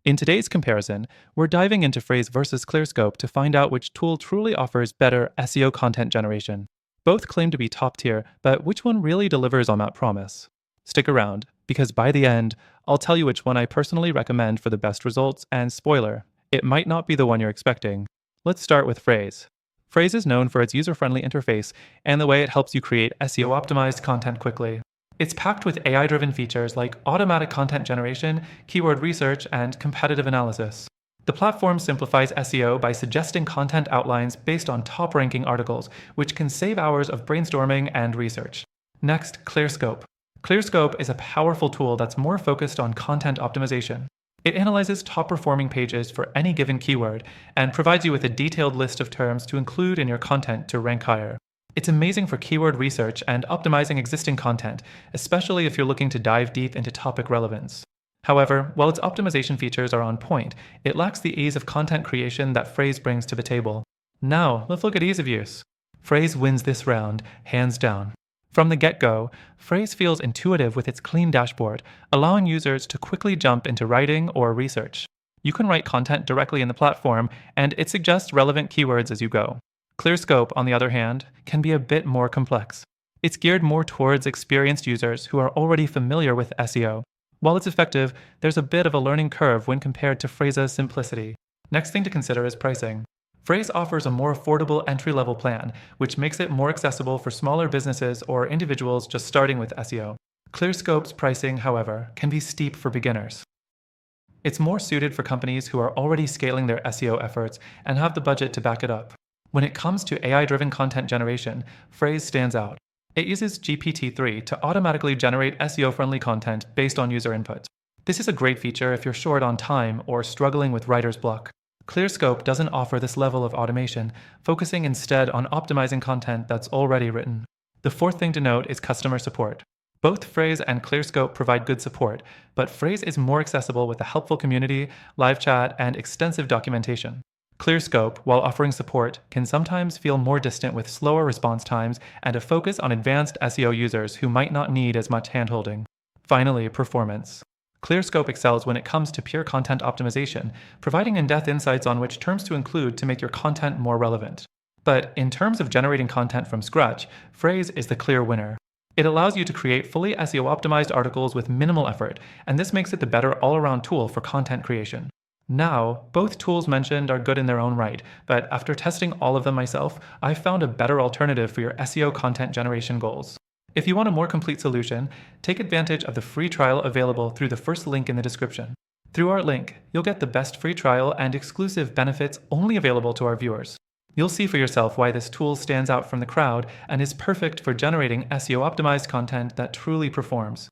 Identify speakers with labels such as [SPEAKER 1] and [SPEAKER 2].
[SPEAKER 1] In today's comparison, we're diving into Frase versus ClearScope to find out which tool truly offers better SEO content generation. Both claim to be top tier, but which one really delivers on that promise? Stick around, because by the end, I'll tell you which one I personally recommend for the best results, and spoiler, it might not be the one you're expecting. Let's start with Frase. Frase is known for its user-friendly interface and the way it helps you create SEO-optimized content quickly. It's packed with AI-driven features like automatic content generation, keyword research, and competitive analysis. The platform simplifies SEO by suggesting content outlines based on top-ranking articles, which can save hours of brainstorming and research. Next, ClearScope. ClearScope is a powerful tool that's more focused on content optimization. It analyzes top-performing pages for any given keyword and provides you with a detailed list of terms to include in your content to rank higher. It's amazing for keyword research and optimizing existing content, especially if you're looking to dive deep into topic relevance. However, while its optimization features are on point, it lacks the ease of content creation that Frase brings to the table. Now, let's look at ease of use. Frase wins this round, hands down. From the get-go, Frase feels intuitive with its clean dashboard, allowing users to quickly jump into writing or research. You can write content directly in the platform, and it suggests relevant keywords as you go. ClearScope, on the other hand, can be a bit more complex. It's geared more towards experienced users who are already familiar with SEO. While it's effective, there's a bit of a learning curve when compared to Phrase's simplicity. Next thing to consider is pricing. Frase offers a more affordable entry-level plan, which makes it more accessible for smaller businesses or individuals just starting with SEO. ClearScope's pricing, however, can be steep for beginners. It's more suited for companies who are already scaling their SEO efforts and have the budget to back it up. When it comes to AI-driven content generation, Frase stands out. It uses GPT-3 to automatically generate SEO-friendly content based on user input. This is a great feature if you're short on time or struggling with writer's block. ClearScope doesn't offer this level of automation, focusing instead on optimizing content that's already written. The fourth thing to note is customer support. Both Frase and ClearScope provide good support, but Frase is more accessible with a helpful community, live chat, and extensive documentation. ClearScope, while offering support, can sometimes feel more distant with slower response times and a focus on advanced SEO users who might not need as much handholding. Finally, performance. ClearScope excels when it comes to pure content optimization, providing in-depth insights on which terms to include to make your content more relevant. But in terms of generating content from scratch, Frase is the clear winner. It allows you to create fully SEO-optimized articles with minimal effort, and this makes it the better all-around tool for content creation. Now, both tools mentioned are good in their own right, but after testing all of them myself, I've found a better alternative for your SEO content generation goals. If you want a more complete solution, take advantage of the free trial available through the first link in the description. Through our link, you'll get the best free trial and exclusive benefits only available to our viewers. You'll see for yourself why this tool stands out from the crowd and is perfect for generating SEO-optimized content that truly performs.